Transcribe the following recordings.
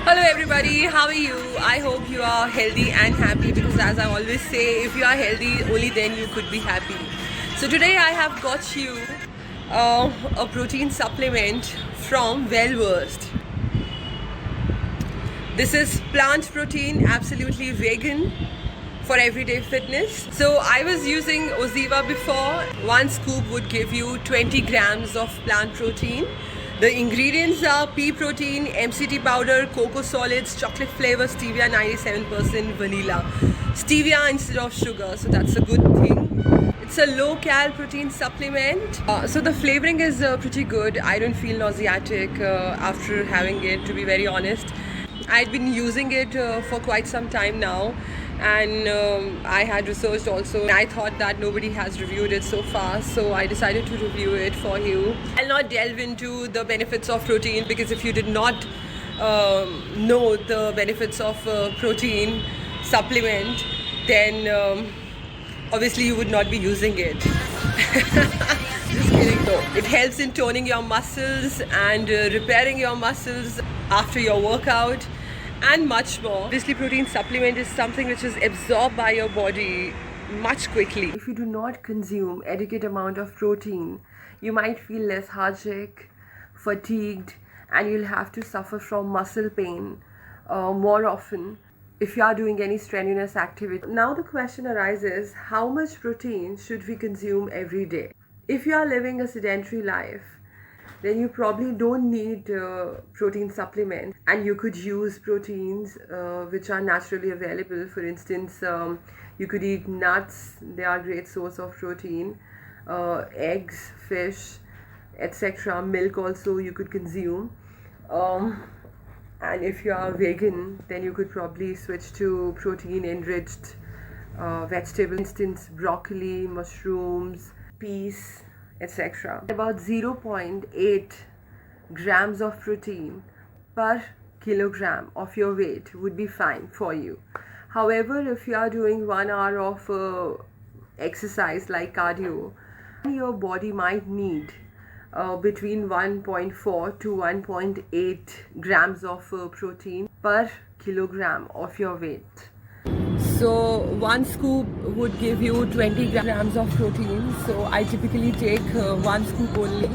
Hello everybody, how are you? I hope you are healthy and happy because as I always say, if you are healthy, only then you could be happy. So today I have got you a protein supplement from Wellversed. This is plant protein, absolutely vegan for everyday fitness. So I was using Oziva before. One scoop would give you 20 grams of plant protein. The ingredients are pea protein, MCT powder, cocoa solids, chocolate flavor, stevia 97%, vanilla. Stevia instead of sugar, so that's a good thing. It's a low-cal protein supplement. So the flavoring is pretty good. I don't feel nauseatic after having it, to be very honest. I'd been using it for quite some time now, and I had researched also. I thought that nobody has reviewed it so far, so I decided to review it for you. I'll not delve into the benefits of protein because if you did not know the benefits of protein supplement, then obviously you would not be using it. Just kidding though. It helps in toning your muscles and repairing your muscles after your workout and much more. Obviously protein supplement is something which is absorbed by your body much quickly. If you do not consume adequate amount of protein, you might feel lethargic, fatigued, and you'll have to suffer from muscle pain more often if you are doing any strenuous activity. Now the question arises, how much protein should we consume every day? If you are living a sedentary life, then you probably don't need protein supplement, and you could use proteins which are naturally available. For instance, you could eat nuts, they are a great source of protein, eggs, fish, etc. Milk also you could consume. And if you are vegan, then you could probably switch to protein enriched vegetables, for instance broccoli, mushrooms, peas, etc. About 0.8 grams of protein per kilogram of your weight would be fine for you. However, if you are doing 1 hour of exercise like cardio, your body might need between 1.4 to 1.8 grams of protein per kilogram of your weight. So one scoop would give you 20 grams of protein. So I typically take one scoop only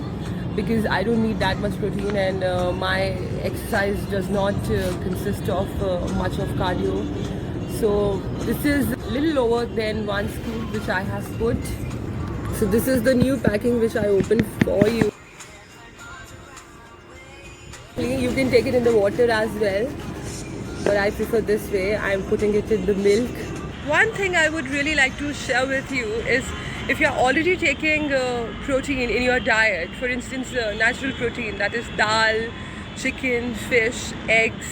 because I don't need that much protein, and my exercise does not consist of much of cardio. So this is a little lower than one scoop which I have put. So this is the new packing which I opened for you. You can take it in the water as well, but I prefer this way. I'm putting it in the milk. One thing I would really like to share with you is, if you're already taking protein in your diet, for instance natural protein, that is dal, chicken, fish, eggs,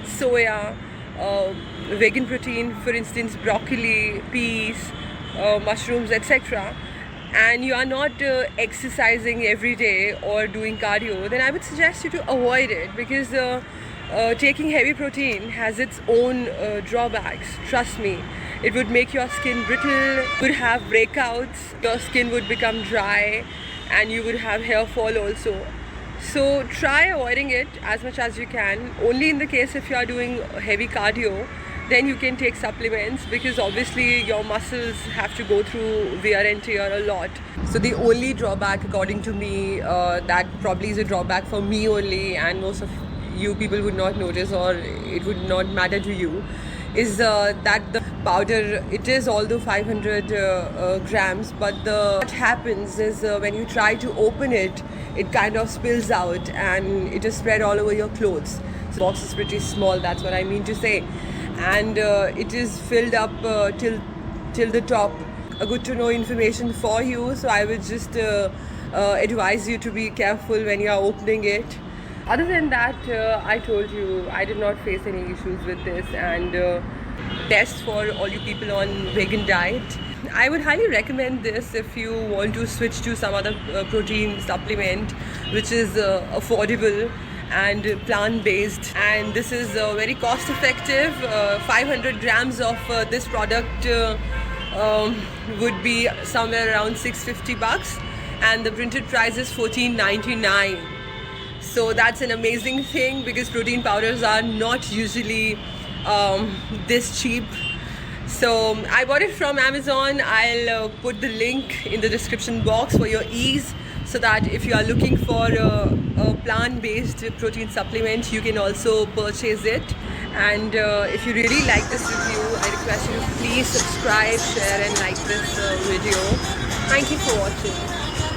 soya, vegan protein, for instance broccoli, peas, mushrooms, etc., and you are not exercising every day or doing cardio, then I would suggest you to avoid it, because taking heavy protein has its own drawbacks. Trust me, it would make your skin brittle, would have breakouts, your skin would become dry, and you would have hair fall also. So try avoiding it as much as you can. Only in the case if you are doing heavy cardio, then you can take supplements, because obviously your muscles have to go through wear and tear a lot. So the only drawback, according to me, that probably is a drawback for me only, and most of you people would not notice, or it would not matter to you, is that the powder, it is although 500 grams, but what happens is when you try to open it, it kind of spills out and it is spread all over your clothes. So the box is pretty small, that's what I mean to say, and it is filled up till the top. A good to know information for you, so I would just advise you to be careful when you are opening it. Other than that, I told you I did not face any issues with this, and best for all you people on vegan diet. I would highly recommend this if you want to switch to some other protein supplement which is affordable and plant-based, and this is very cost-effective. 500 grams of this product would be somewhere around $650, and the printed price is $14.99. So that's an amazing thing because protein powders are not usually this cheap. So I bought it from Amazon. I'll put the link in the description box for your ease, so that if you are looking for a plant-based protein supplement, you can also purchase it. And if you really like this review, I request you to please subscribe, share and like this video. Thank you for watching.